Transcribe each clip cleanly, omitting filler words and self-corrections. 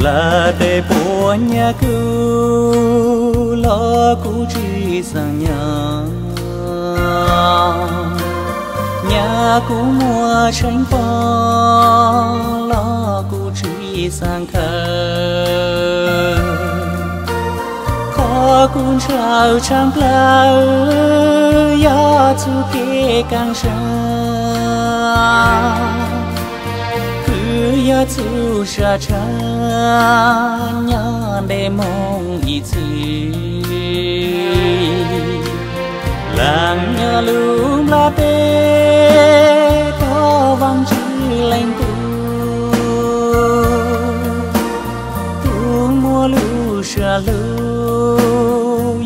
là để bố nhà cứu lo cứu chỉ sang nhà cứu mua tranh bò lo cứu chỉ sang khờ khó cũng trao trang la ya tu kê càng xa ya tu sa cha nhà để mong ý chí làng nhà lúm la tê có vang chữ lên tu mua lú sa lú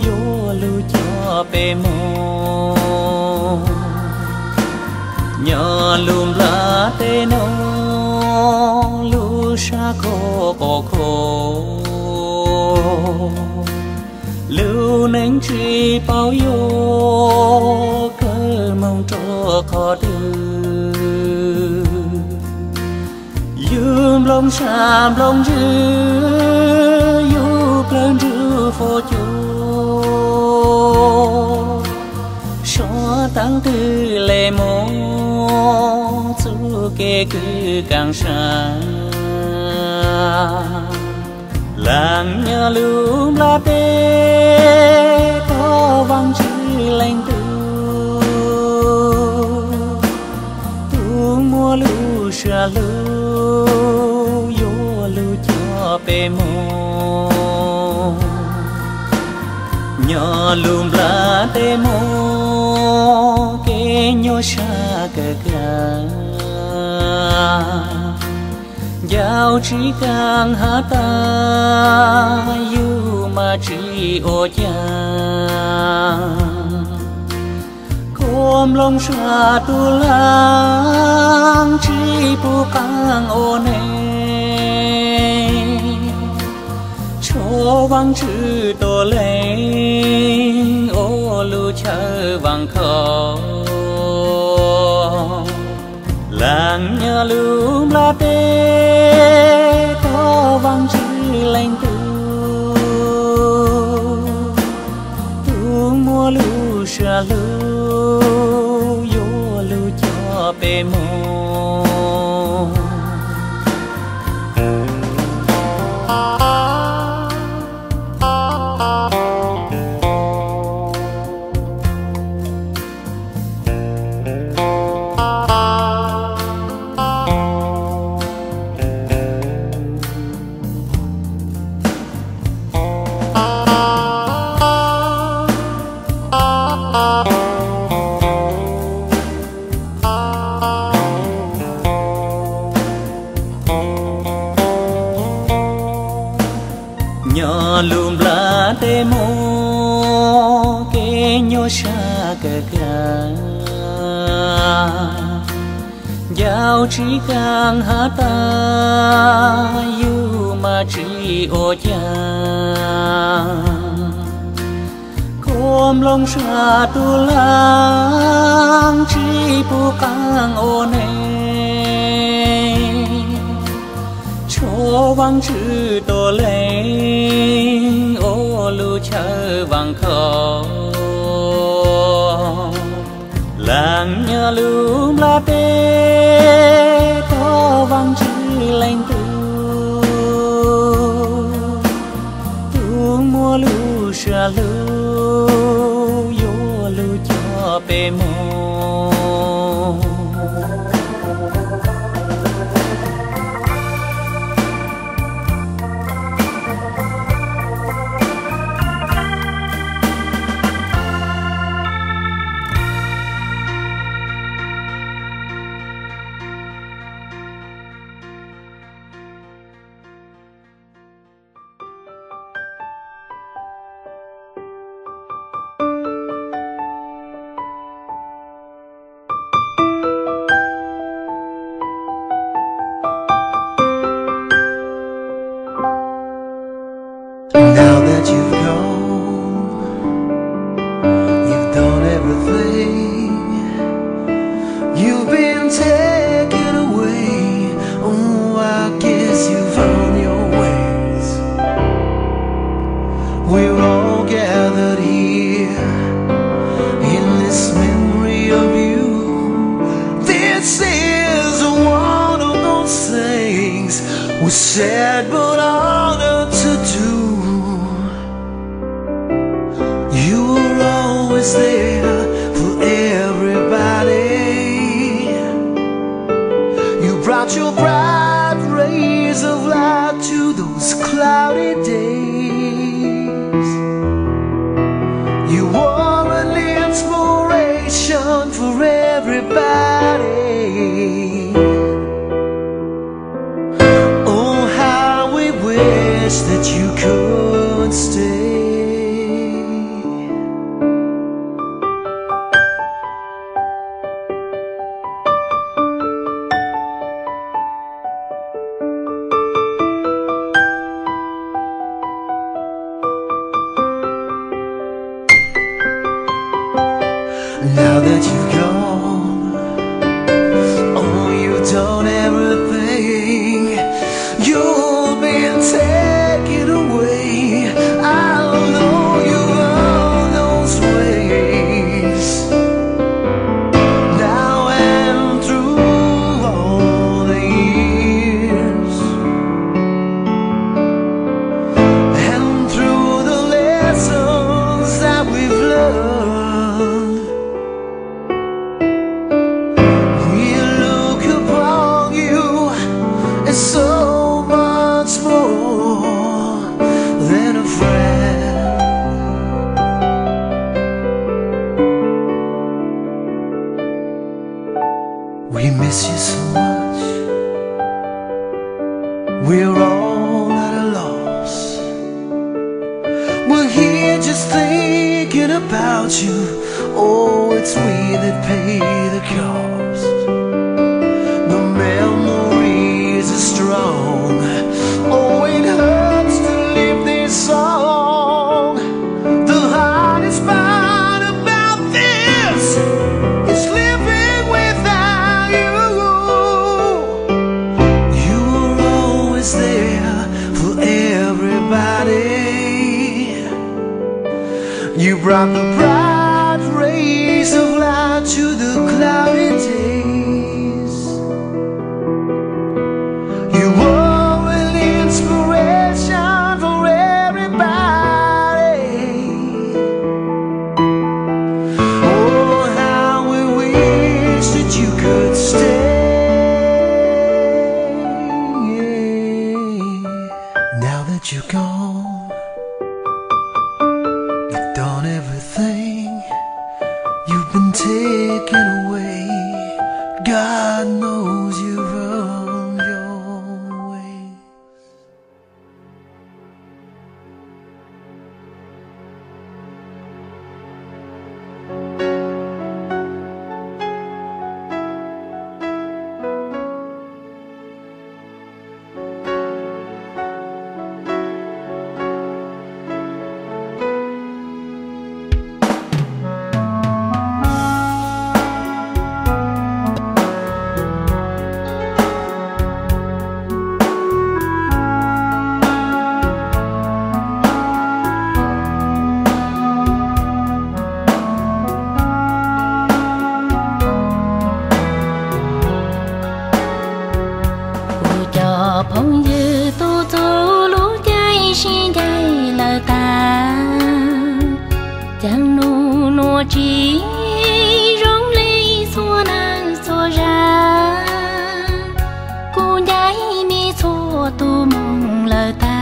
yo lú cho bê mô nhà lúm la tê nô sa khô bò khô lưu nén chi bao yo cơ mong cho khó đưa yum long sam long dư yu plan dư phô chu so tăng tư lệ mô chu kê cứ càng xa làng nhà lúm la tê có vang chữ lên tu mua lú sa lú yo lú cho bê mô nhà lúm la tê mô kê nhô sa cờ ca giao chỉ càng hát ta yêu mà chỉ ô cha com long sa tu lang chỉ bu càng ô nê cho vang chữ tô lên ô lu chờ vang khó làng nhà lúm la tê có vang chữ lên tu mua lú sa lú yo lú cho bê mô lúm la tê mô kê nhô sa cờ ca giao chỉ càng hát ta yêu mà chỉ ô cha com long sa tu lang chỉ bu càng ô nê cho vang chữ tô lên ô lu chờ vang khó làng nhà lúm la tê có vang chữ lên tu mua lú sa lú yo lú cho bê mô sad but honored to do. You were always there for everybody. You brought your bright rays of light to those cloudy days. You were an inspiration for everybody. Oh, how we wish that you could stay. Now that you're gone, oh, you've done everything. You've been taken away. I'll know you all those ways. Now and through all the years, and through the lessons that we've learned, so much more than a friend. We miss you so much. We're all at a loss. We're here just thinking about you. Oh, it's we that pay the cost. The memories are strong. Oh, it hurts to leave this song. The hardest part about this is living without you. You were always there for everybody. You brought the bright rays of light to the cloudy days. You were an inspiration for everybody. Oh, how we wish that you could stay. Now that you're gone, you've done everything. You've been taken away. God knows you've earned your way. Chỉ rong lê xua nan xua ra cô nhái mi xua tu mong lời ta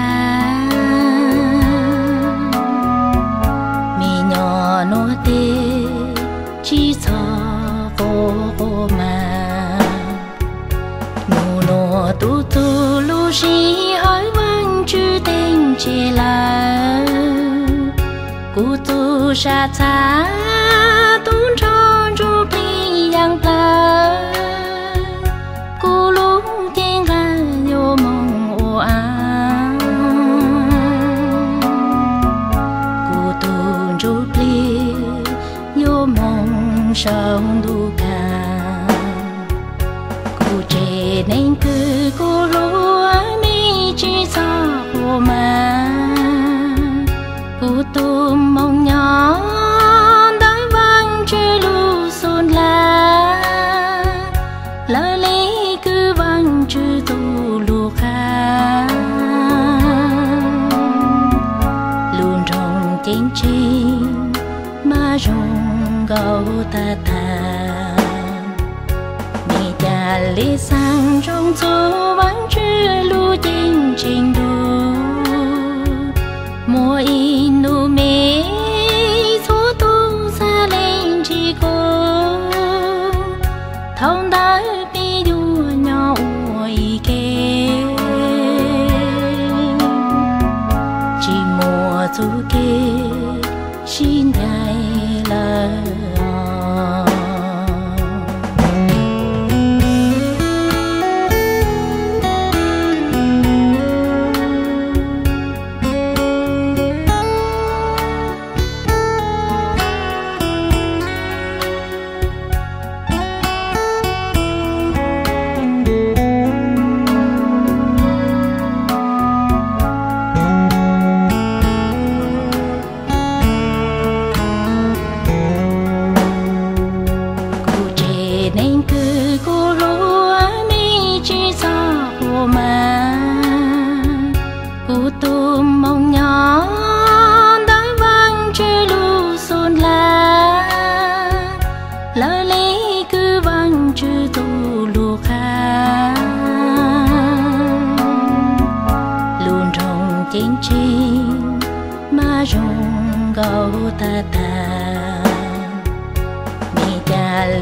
mi nhỏ nô tê chỉ cho vô mà nô nô tu tu lu shi hỏi vang chữ tên chỉ là cô tu sa cha tôn tròn ru pi yang ta cô lúc tiếng ca vô mong ô a cô tôn ru pi vô mong sống du ca cô trẻ nên cứ cô lúa mi chỉ sao cô mà cô tu mong nhỏ đói vang chơi lu xôn la lỡ lý cứ vang chơi tu lu kha lý sang trong chỗ vắng chưa lưu chính trình đủ mỗi nụ mê số tu xa lên chỉ cô thông đã bị đua nhau ý kê chỉ mùa chú kê xin đại lời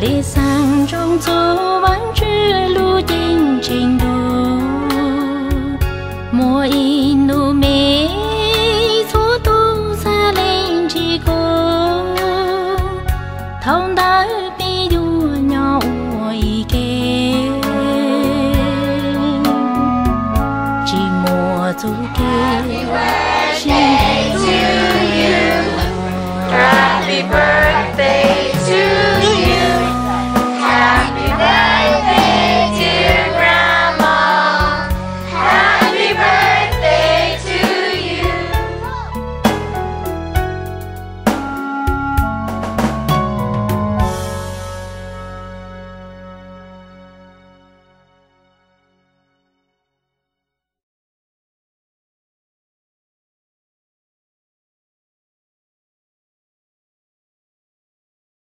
lý sang trong chỗ vắng chưa lưu chính trình đủ mỗi